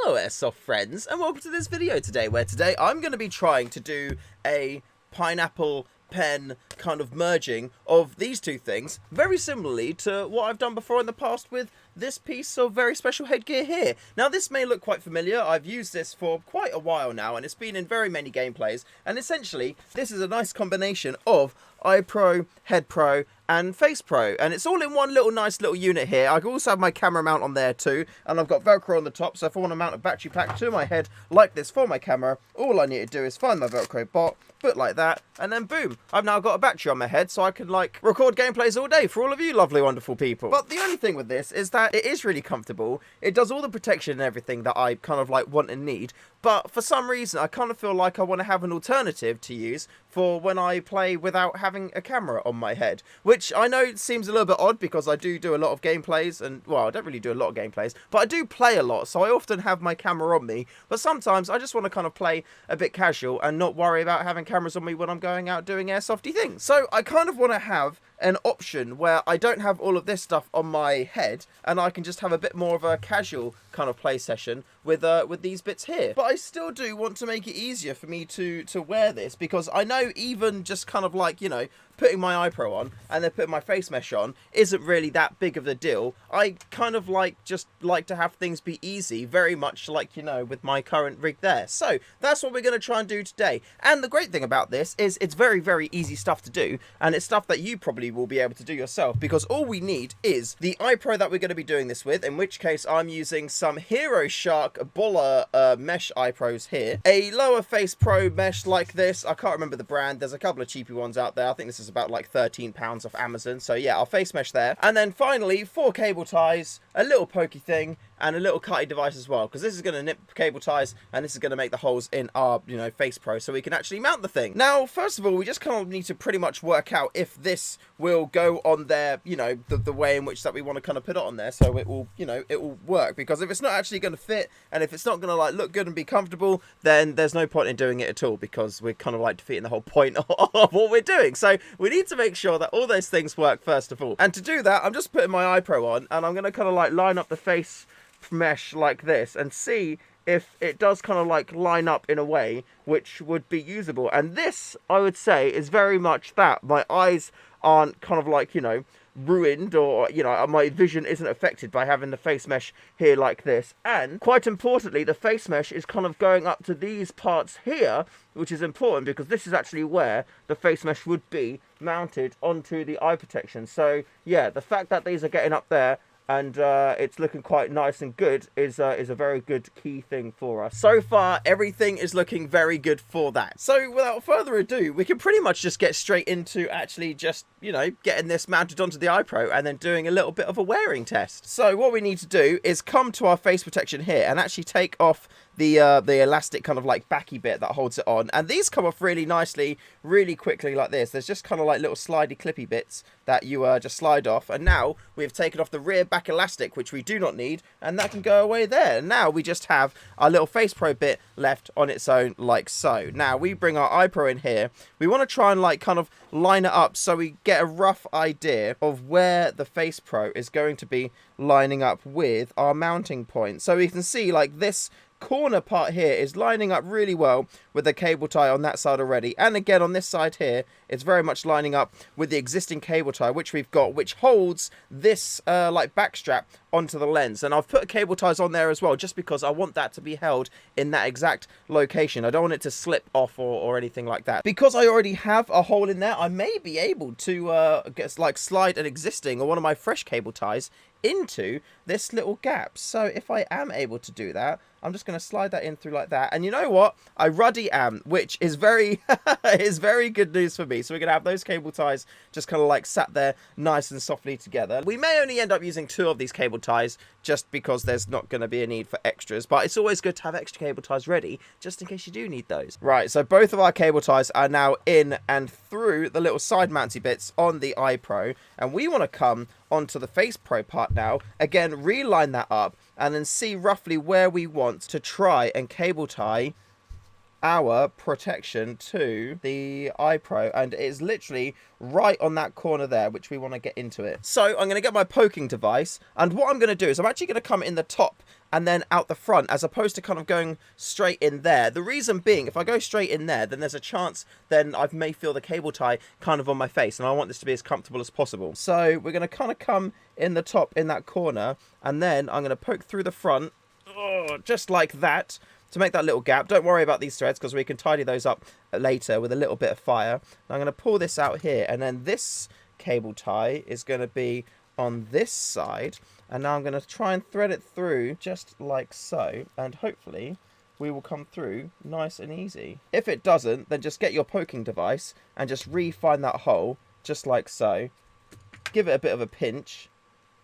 Hello Airsoft friends, and welcome to this video today, where today I'm going to be trying to do a pineapple pen kind of merging of these two things, very similarly to what I've done before in the past with this piece of very special headgear here. Now this may look quite familiar, I've used this for quite a while now and it's been in very many gameplays, and essentially this is a nice combination of Eye Pro, Head Pro and Face Pro, and it's all in one nice little unit here. I also have my camera mount on there too, and I've got Velcro on the top, so if I want to mount a battery pack to my head like this for my camera, all I need to do is find my Velcro bot, put like that, and then boom, I've now got a battery on my head so I can like record gameplays all day for all of you lovely wonderful people. But the only thing with this is that it is really comfortable, it does all the protection and everything that I kind of like want and need, but for some reason I kind of feel like I want to have an alternative to use for when I play without having a camera on my head, which I know seems a little bit odd because I do a lot of gameplays, and well, I don't really do a lot of gameplays, but I do play a lot, so I often have my camera on me, but sometimes I just want to kind of play a bit casual and not worry about having cameras on me when I'm going out doing airsofty things. So I kind of want to have an option where I don't have all of this stuff on my head and I can just have a bit more of a casual kind of play session with these bits here. But I still do want to make it easier for me to wear this, because I know even just kind of like, you know, putting my eye pro on and then putting my face mesh on isn't really that big of a deal. I kind of just like to have things be easy, very much like, you know, with my current rig there. So that's what we're going to try and do today. And the great thing about this is it's very, very easy stuff to do, and it's stuff that you probably will be able to do yourself, because all we need is the eye pro that we're going to be doing this with, in which case I'm using some Hero Shark Buller mesh eye pros here, a lower face pro mesh like this. I can't remember the brand, there's a couple of cheapy ones out there. I think this is about like £13 off Amazon, so yeah, I'll face mesh there. And then finally 4 cable ties, a little pokey thing, and a little cutty device as well, because this is going to nip cable ties and this is going to make the holes in our, you know, face pro so we can actually mount the thing. Now first of all, we just kind of need to pretty much work out if this will go on there, you know, the way in which that we want to kind of put it on there, so it will, you know, it will work. Because if it's not actually going to fit and if it's not going to like look good and be comfortable, then there's no point in doing it at all, because we're kind of like defeating the whole point of what we're doing. So we need to make sure that all those things work first of all, and to do that I'm just putting my eye pro on and I'm going to kind of like line up the face mesh like this and see if it does kind of like line up in a way which would be usable. And this, I would say, is very much that. My eyes aren't kind of like, you know, ruined, or, you know, my vision isn't affected by having the face mesh here like this. And quite importantly, the face mesh is kind of going up to these parts here, which is important because this is actually where the face mesh would be mounted onto the eye protection. So yeah, the fact that these are getting up there and it's looking quite nice and good is a very good key thing for us. So far, everything is looking very good for that. So without further ado, we can pretty much just get straight into actually just, you know, getting this mounted onto the eye pro and then doing a little bit of a wearing test. So what we need to do is come to our face protection here and actually take off the elastic kind of like backy bit that holds it on, and these come off really nicely, really quickly like this. There's just kind of like little slidey clippy bits that you just slide off, and now we've taken off the rear back elastic, which we do not need, and that can go away there. And now we just have our little face pro bit left on its own like so. Now we bring our eye pro in here. We want to try and like kind of line it up so we get a rough idea of where the face pro is going to be lining up with our mounting point. So we can see like this corner part here is lining up really well with the cable tie on that side already, and again on this side here it's very much lining up with the existing cable tie which we've got, which holds this like back strap onto the lens. And I've put cable ties on there as well, just because I want that to be held in that exact location. I don't want it to slip off or anything like that. Because I already have a hole in there, I may be able to slide an existing or one of my fresh cable ties into this little gap. So if I am able to do that, I'm just going to slide that in through like that. And you know what? I ruddy am, which is very is very good news for me. So we're going to have those cable ties just kind of like sat there nice and softly together. We may only end up using 2 of these cable ties just because there's not going to be a need for extras, but it's always good to have extra cable ties ready just in case you do need those. Right, so both of our cable ties are now in and through the little side mounty bits on the eye pro, and we want to come onto the face pro part now. Again, reline that up and then see roughly where we want to try and cable tie our protection to the eye pro, and it is literally right on that corner there, which we want to get into it. So I'm going to get my poking device, and what I'm going to do is I'm actually going to come in the top and then out the front, as opposed to kind of going straight in there. The reason being, if I go straight in there, then there's a chance then I may feel the cable tie kind of on my face, and I want this to be as comfortable as possible. So we're going to kind of come in the top in that corner, and then I'm going to poke through the front, just like that, to make that little gap. Don't worry about these threads, because we can tidy those up later with a little bit of fire. I'm going to pull this out here, and then this cable tie is going to be on this side, and now I'm going to try and thread it through just like so, and hopefully we will come through nice and easy. If it doesn't, then just get your poking device and just re-find that hole just like so. Give it a bit of a pinch,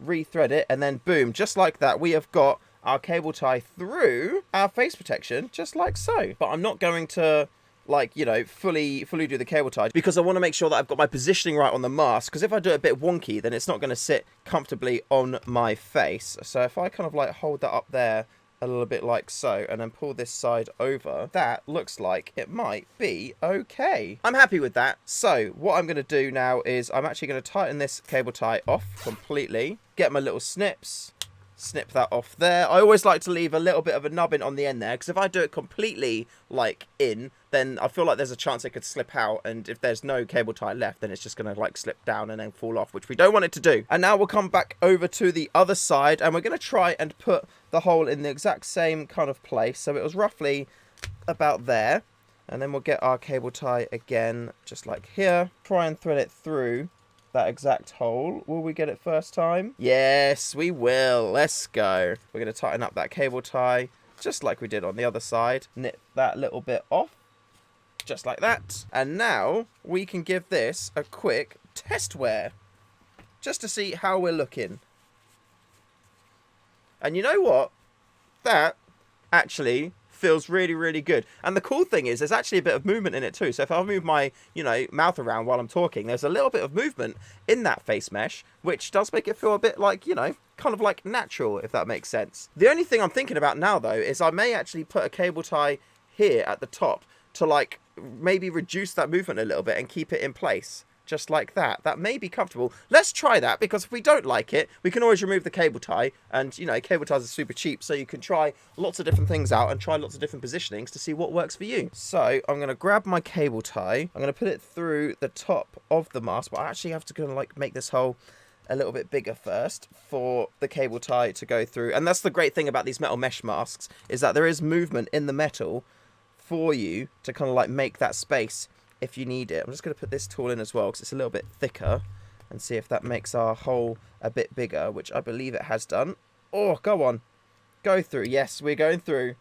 re-thread it, and then boom, just like that, we have got our cable tie through our face protection just like so. But I'm not going to, like, you know, fully do the cable tie, because I want to make sure that I've got my positioning right on the mask, because if I do it a bit wonky, then it's not going to sit comfortably on my face. So if I kind of like hold that up there a little bit like so, and then pull this side over, that looks like it might be okay. I'm happy with that. So what I'm going to do now is I'm actually going to tighten this cable tie off completely, get my little snips, snip that off there. I always like to leave a little bit of a nubbin on the end there, because if I do it completely like in, then I feel like there's a chance it could slip out, and if there's no cable tie left, then it's just going to like slip down and then fall off, which we don't want it to do. And now we'll come back over to the other side, and we're going to try and put the hole in the exact same kind of place. So it was roughly about there, and then we'll get our cable tie again just like here, try and thread it through that exact hole. Will we get it first time? Yes, we will. Let's go. We're going to tighten up that cable tie just like we did on the other side. Nip that little bit off just like that. And now we can give this a quick test wear just to see how we're looking. And you know what? That actually feels really, really good. And the cool thing is there's actually a bit of movement in it too. So if I move my, you know, mouth around while I'm talking, there's a little bit of movement in that face mesh, which does make it feel a bit like, you know, kind of like natural, if that makes sense. The only thing I'm thinking about now though is I may actually put a cable tie here at the top to like maybe reduce that movement a little bit and keep it in place just like that. That may be comfortable. Let's try that, because if we don't like it, we can always remove the cable tie, and you know, cable ties are super cheap, so you can try lots of different things out and try lots of different positionings to see what works for you. So I'm going to grab my cable tie, I'm going to put it through the top of the mask, but I actually have to kind of like make this hole a little bit bigger first for the cable tie to go through. And that's the great thing about these metal mesh masks, is that there is movement in the metal for you to kind of like make that space if you need it. I'm just going to put this tool in as well, because it's a little bit thicker, and see if that makes our hole a bit bigger, which I believe it has done. Oh, go on. Go through. Yes, we're going through.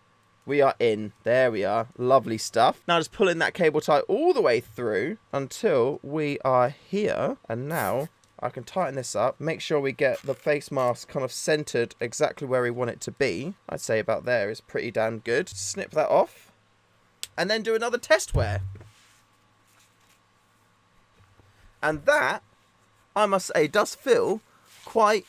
We are in. There we are. Lovely stuff. Now just pulling that cable tie all the way through until we are here. And now I can tighten this up, make sure we get the face mask kind of centered exactly where we want it to be. I'd say about there is pretty damn good. Snip that off, and then do another test wear. And that, I must say, does feel quite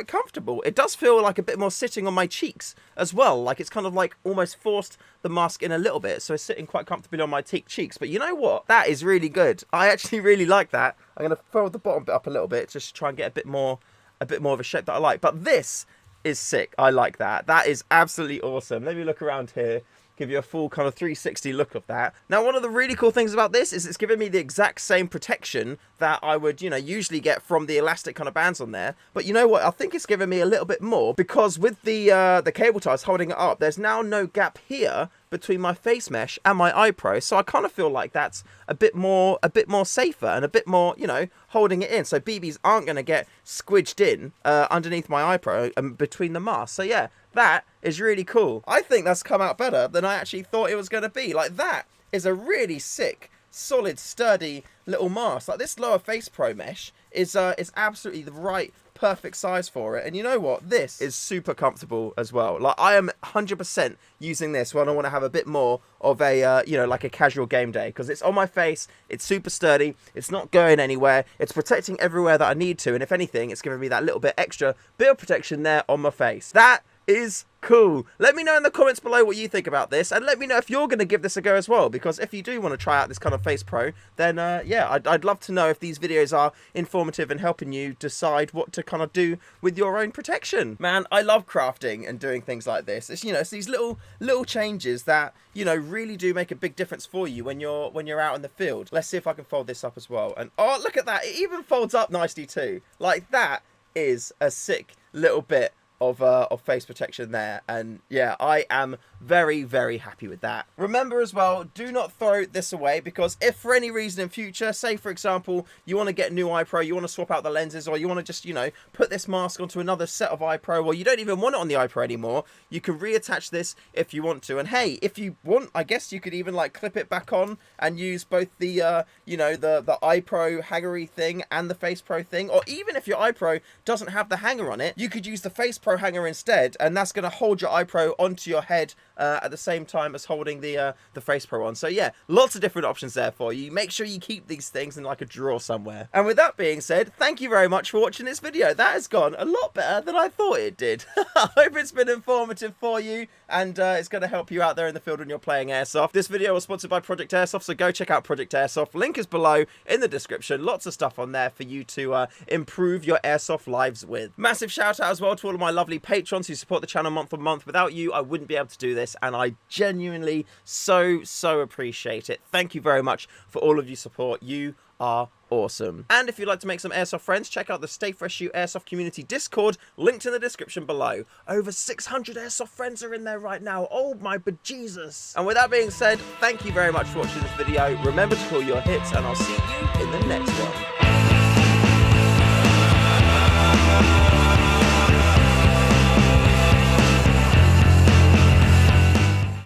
comfortable. It does feel like a bit more sitting on my cheeks as well. Like it's kind of like almost forced the mask in a little bit, so it's sitting quite comfortably on my cheeks. But you know what? That is really good. I actually really like that. I'm going to fold the bottom bit up a little bit just to try and get a bit more of a shape that I like. But this is sick. I like that. That is absolutely awesome. Let me look around here, give you a full kind of 360 look of that. Now, one of the really cool things about this is it's giving me the exact same protection that I would, you know, usually get from the elastic kind of bands on there. But you know what? I think it's giving me a little bit more, because with the cable ties holding it up, there's now no gap here between my face mesh and my eye pro. So I kind of feel like that's a bit more safer and a bit more, you know, holding it in. So BBs aren't going to get squidged in underneath my eye pro and between the masks. So yeah, that is really cool. I think that's come out better than I actually thought it was going to be. Like, that is a really sick, solid, sturdy little mask. Like, this lower face pro mesh is absolutely the right, perfect size for it. And you know what? This is super comfortable as well. Like, I am 100% using this when I want to have a bit more of a, you know, like a casual game day, because it's on my face, it's super sturdy, it's not going anywhere, it's protecting everywhere that I need to, and if anything, it's giving me that little bit extra bit of protection there on my face. That is cool. Let me know in the comments below what you think about this, and let me know if you're going to give this a go as well, because if you do want to try out this kind of Face Pro, then yeah, I'd love to know if these videos are informative and helping you decide what to kind of do with your own protection. Man, I love crafting and doing things like this. It's, you know, it's these little changes that, you know, really do make a big difference for you when you're out in the field. Let's see if I can fold this up as well. And oh, look at that, it even folds up nicely too. Like, that is a sick little bit of face protection there, and yeah, I am very, very happy with that. Remember as well, do not throw this away, because if for any reason in future, say for example, you want to get a new eye pro, you want to swap out the lenses, or you want to just, you know, put this mask onto another set of eye pro, or you don't even want it on the eye pro anymore, you can reattach this if you want to. And hey, if you want, I guess you could even like clip it back on and use both the you know, the eye pro hangery thing and the face pro thing, or even if your eye pro doesn't have the hanger on it, you could use the face pro hanger instead, and that's going to hold your eye pro onto your head at the same time as holding the face pro on. So yeah, lots of different options there for you. Make sure you keep these things in like a drawer somewhere. And with that being said, thank you very much for watching this video. That has gone a lot better than I thought it did. I hope it's been informative for you, and it's going to help you out there in the field when you're playing Airsoft. This video was sponsored by Project Airsoft, so go check out Project Airsoft. Link is below in the description. Lots of stuff on there for you to improve your Airsoft lives with. Massive shout out as well to all of my lovely patrons who support the channel month on month. Without you, I wouldn't be able to do this, and I genuinely so appreciate it. Thank you very much for all of your support. You are awesome. And if you'd like to make some Airsoft friends, check out the StayFreshShoe Airsoft Community Discord, linked in the description below. Over 600 Airsoft friends are in there right now. Oh my bejesus. And with that being said, thank you very much for watching this video. Remember to call your hits, and I'll see you in the next one.